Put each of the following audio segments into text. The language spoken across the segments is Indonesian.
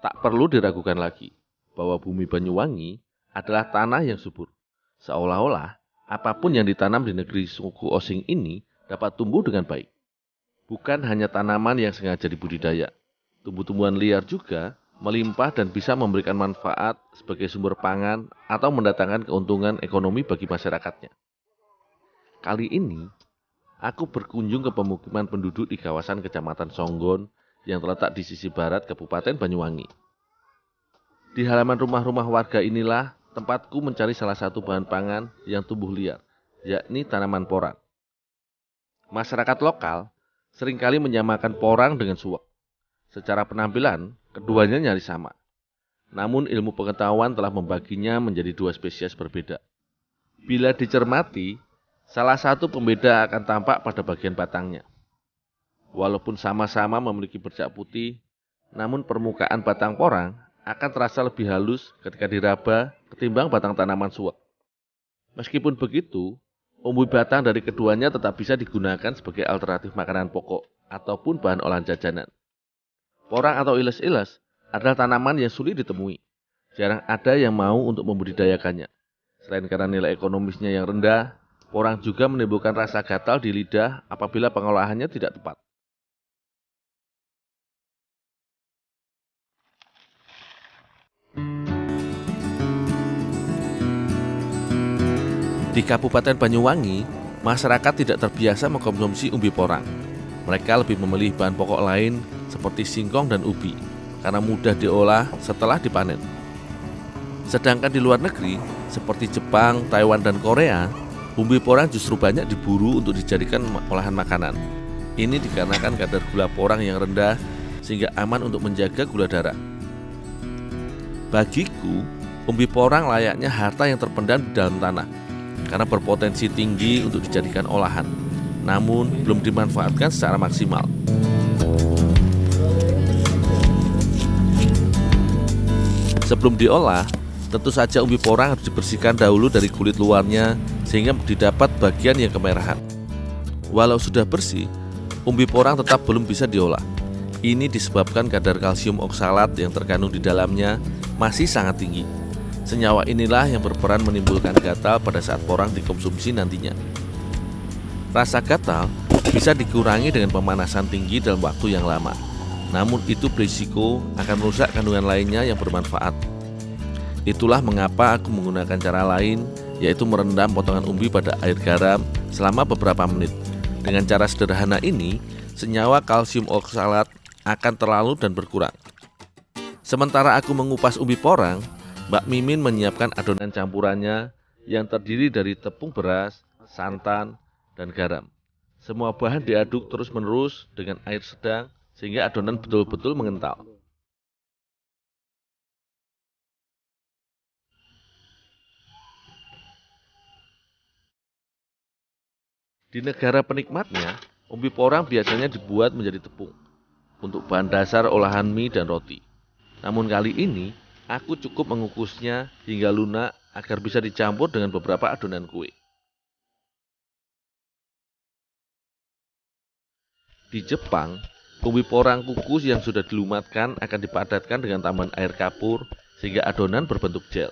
Tak perlu diragukan lagi bahwa bumi Banyuwangi adalah tanah yang subur. Seolah-olah apapun yang ditanam di negeri suku Osing ini dapat tumbuh dengan baik. Bukan hanya tanaman yang sengaja dibudidaya, tumbuh-tumbuhan liar juga melimpah dan bisa memberikan manfaat sebagai sumber pangan atau mendatangkan keuntungan ekonomi bagi masyarakatnya. Kali ini, aku berkunjung ke pemukiman penduduk di kawasan Kecamatan Songgon yang terletak di sisi barat Kabupaten Banyuwangi. Di halaman rumah-rumah warga inilah tempatku mencari salah satu bahan pangan yang tumbuh liar, yakni tanaman porang. Masyarakat lokal seringkali menyamakan porang dengan suwak. Secara penampilan, keduanya nyaris sama. Namun ilmu pengetahuan telah membaginya menjadi dua spesies berbeda. Bila dicermati, salah satu pembeda akan tampak pada bagian batangnya. Walaupun sama-sama memiliki bercak putih, namun permukaan batang porang akan terasa lebih halus ketika diraba ketimbang batang tanaman suwak. Meskipun begitu, umbi batang dari keduanya tetap bisa digunakan sebagai alternatif makanan pokok ataupun bahan olahan jajanan. Porang atau iles-iles adalah tanaman yang sulit ditemui. Jarang ada yang mau untuk membudidayakannya. Selain karena nilai ekonomisnya yang rendah, porang juga menimbulkan rasa gatal di lidah apabila pengolahannya tidak tepat. Di Kabupaten Banyuwangi, masyarakat tidak terbiasa mengkonsumsi umbi porang. Mereka lebih memilih bahan pokok lain seperti singkong dan ubi karena mudah diolah setelah dipanen. Sedangkan di luar negeri, seperti Jepang, Taiwan, dan Korea, umbi porang justru banyak diburu untuk dijadikan olahan makanan. Ini dikarenakan kadar gula porang yang rendah sehingga aman untuk menjaga gula darah. Bagiku, umbi porang layaknya harta yang terpendam di dalam tanah karena berpotensi tinggi untuk dijadikan olahan, namun belum dimanfaatkan secara maksimal. Sebelum diolah, tentu saja umbi porang harus dibersihkan dahulu dari kulit luarnya sehingga didapat bagian yang kemerahan. Walau sudah bersih, umbi porang tetap belum bisa diolah. Ini disebabkan kadar kalsium oksalat yang terkandung di dalamnya masih sangat tinggi. Senyawa inilah yang berperan menimbulkan gatal pada saat porang dikonsumsi nantinya. Rasa gatal bisa dikurangi dengan pemanasan tinggi dalam waktu yang lama. Namun itu berisiko akan merusak kandungan lainnya yang bermanfaat. Itulah mengapa aku menggunakan cara lain, yaitu merendam potongan umbi pada air garam selama beberapa menit. Dengan cara sederhana ini, senyawa kalsium oksalat akan terlalu dan berkurang. Sementara aku mengupas umbi porang, Mbak Mimin menyiapkan adonan campurannya yang terdiri dari tepung beras, santan, dan garam. Semua bahan diaduk terus-menerus dengan air sedang sehingga adonan betul-betul mengental. Di negara penikmatnya, umbi porang biasanya dibuat menjadi tepung untuk bahan dasar olahan mie dan roti. Namun kali ini, aku cukup mengukusnya hingga lunak agar bisa dicampur dengan beberapa adonan kue. Di Jepang, umbi porang kukus yang sudah dilumatkan akan dipadatkan dengan tambahan air kapur sehingga adonan berbentuk gel.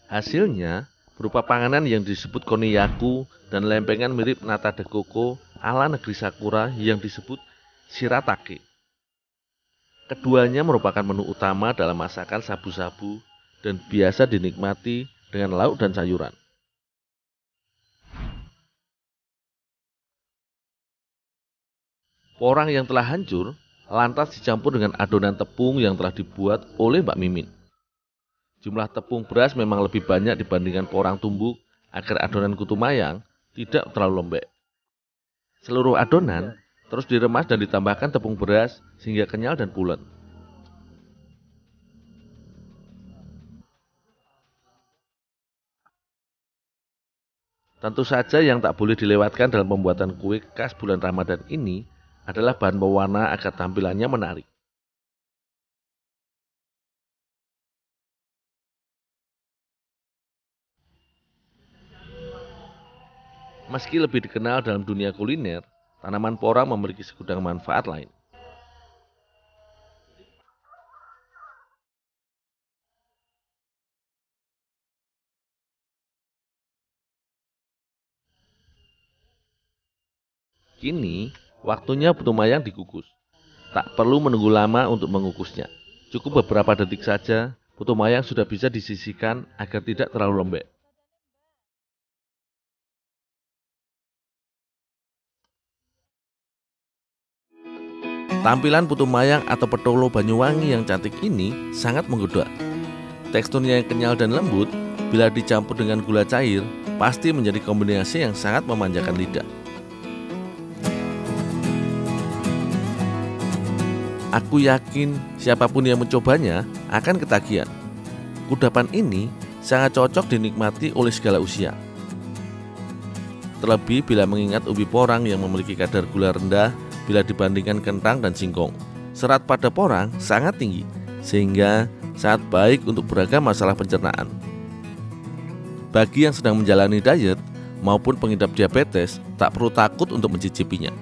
Hasilnya berupa panganan yang disebut koniyaku dan lempengan mirip nata de coco ala negeri Sakura yang disebut shiratake. Keduanya merupakan menu utama dalam masakan sabu-sabu dan biasa dinikmati dengan lauk dan sayuran. Porang yang telah hancur lantas dicampur dengan adonan tepung yang telah dibuat oleh Mbak Mimin. Jumlah tepung beras memang lebih banyak dibandingkan porang tumbuk agar adonan kutu mayang tidak terlalu lembek. Seluruh adonan terus diremas dan ditambahkan tepung beras sehingga kenyal dan pulen. Tentu saja yang tak boleh dilewatkan dalam pembuatan kue khas bulan Ramadan ini adalah bahan pewarna agar tampilannya menarik. Meski lebih dikenal dalam dunia kuliner, tanaman porang memiliki segudang manfaat lain. Kini, waktunya putu mayang dikukus. Tak perlu menunggu lama untuk mengukusnya. Cukup beberapa detik saja, putu mayang sudah bisa disisihkan agar tidak terlalu lembek. Tampilan putu mayang atau petolo Banyuwangi yang cantik ini sangat menggoda. Teksturnya yang kenyal dan lembut, bila dicampur dengan gula cair, pasti menjadi kombinasi yang sangat memanjakan lidah. Aku yakin siapapun yang mencobanya akan ketagihan. Kudapan ini sangat cocok dinikmati oleh segala usia. Terlebih bila mengingat ubi porang yang memiliki kadar gula rendah bila dibandingkan kentang dan singkong. Serat pada porang sangat tinggi, sehingga sangat baik untuk beragam masalah pencernaan. Bagi yang sedang menjalani diet maupun pengidap diabetes, tak perlu takut untuk mencicipinya.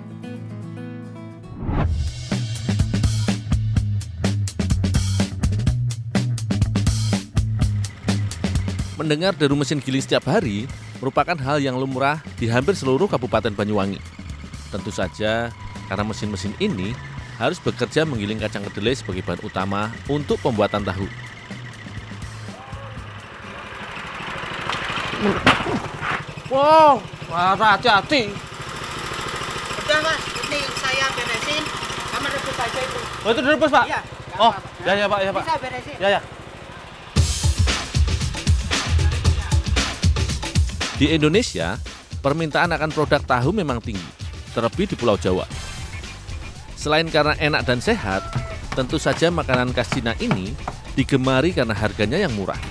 Mendengar deru mesin giling setiap hari merupakan hal yang lumrah di hampir seluruh Kabupaten Banyuwangi. Tentu saja, karena mesin-mesin ini harus bekerja menggiling kacang kedelai sebagai bahan utama untuk pembuatan tahu. Wow, hati-hati. Udah Mas, ini saya beresin, sama rebus aja itu. Oh, itu direbus, Pak? Iya. Oh, ya Pak, ya Pak. Bisa beresin. Ya. Di Indonesia, permintaan akan produk tahu memang tinggi, terlebih di Pulau Jawa. Selain karena enak dan sehat, tentu saja makanan khas Cina ini digemari karena harganya yang murah.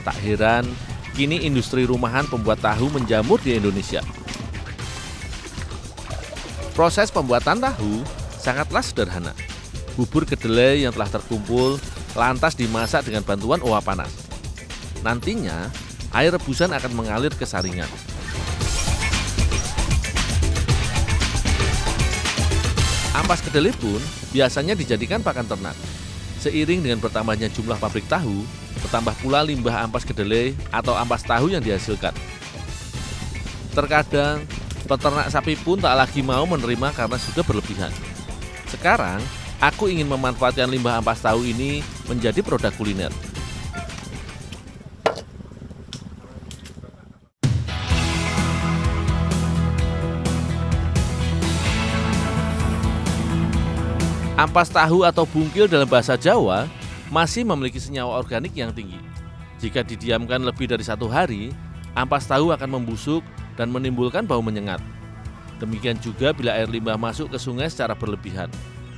Tak heran, kini industri rumahan pembuat tahu menjamur di Indonesia. Proses pembuatan tahu sangatlah sederhana. Bubur kedelai yang telah terkumpul lantas dimasak dengan bantuan uap panas. Nantinya, air rebusan akan mengalir ke saringan. Ampas kedelai pun biasanya dijadikan pakan ternak. Seiring dengan bertambahnya jumlah pabrik tahu, bertambah pula limbah ampas kedelai atau ampas tahu yang dihasilkan. Terkadang, peternak sapi pun tak lagi mau menerima karena sudah berlebihan. Sekarang, aku ingin memanfaatkan limbah ampas tahu ini menjadi produk kuliner. Ampas tahu atau bungkil dalam bahasa Jawa masih memiliki senyawa organik yang tinggi. Jika didiamkan lebih dari 1 hari, ampas tahu akan membusuk dan menimbulkan bau menyengat. Demikian juga bila air limbah masuk ke sungai secara berlebihan,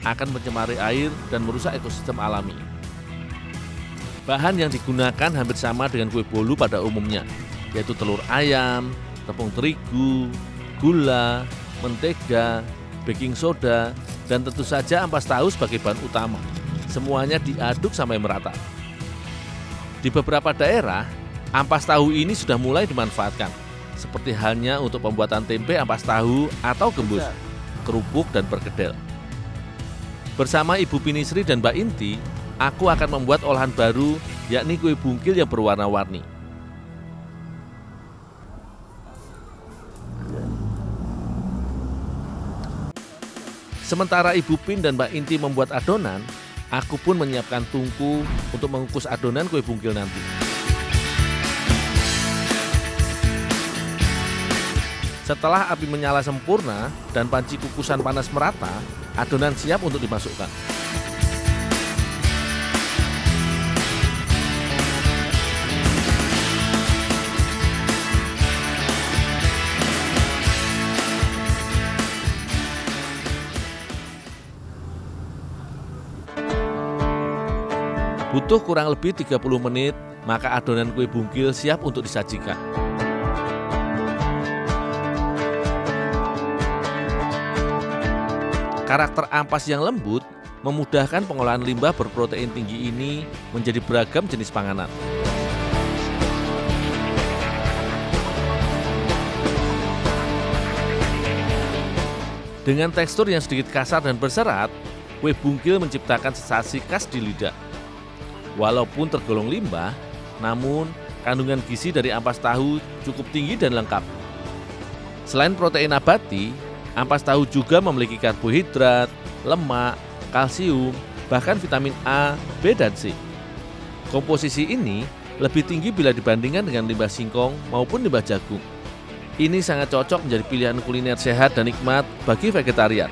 akan mencemari air dan merusak ekosistem alami. Bahan yang digunakan hampir sama dengan kue bolu pada umumnya, yaitu telur ayam, tepung terigu, gula, mentega, baking soda, dan tentu saja ampas tahu sebagai bahan utama. Semuanya diaduk sampai merata. Di beberapa daerah, ampas tahu ini sudah mulai dimanfaatkan, seperti halnya untuk pembuatan tempe ampas tahu atau gembus, kerupuk, dan perkedel. Bersama Ibu Pinisri dan Mbak Inti, aku akan membuat olahan baru, yakni kue bungkil yang berwarna-warni. Sementara Ibu Pin dan Mbak Inti membuat adonan, aku pun menyiapkan tungku untuk mengukus adonan kue bungkil nanti. Setelah api menyala sempurna dan panci kukusan panas merata, adonan siap untuk dimasukkan. Butuh kurang lebih 30 menit, maka adonan kue bungkil siap untuk disajikan. Karakter ampas yang lembut memudahkan pengolahan limbah berprotein tinggi ini menjadi beragam jenis panganan. Dengan tekstur yang sedikit kasar dan berserat, kue bungkil menciptakan sensasi khas di lidah. Walaupun tergolong limbah, namun kandungan gizi dari ampas tahu cukup tinggi dan lengkap. Selain protein nabati, Ampas tahu juga memiliki karbohidrat, lemak, kalsium, bahkan vitamin A, B, dan C. Komposisi ini lebih tinggi bila dibandingkan dengan limbah singkong maupun limbah jagung. Ini sangat cocok menjadi pilihan kuliner sehat dan nikmat bagi vegetarian.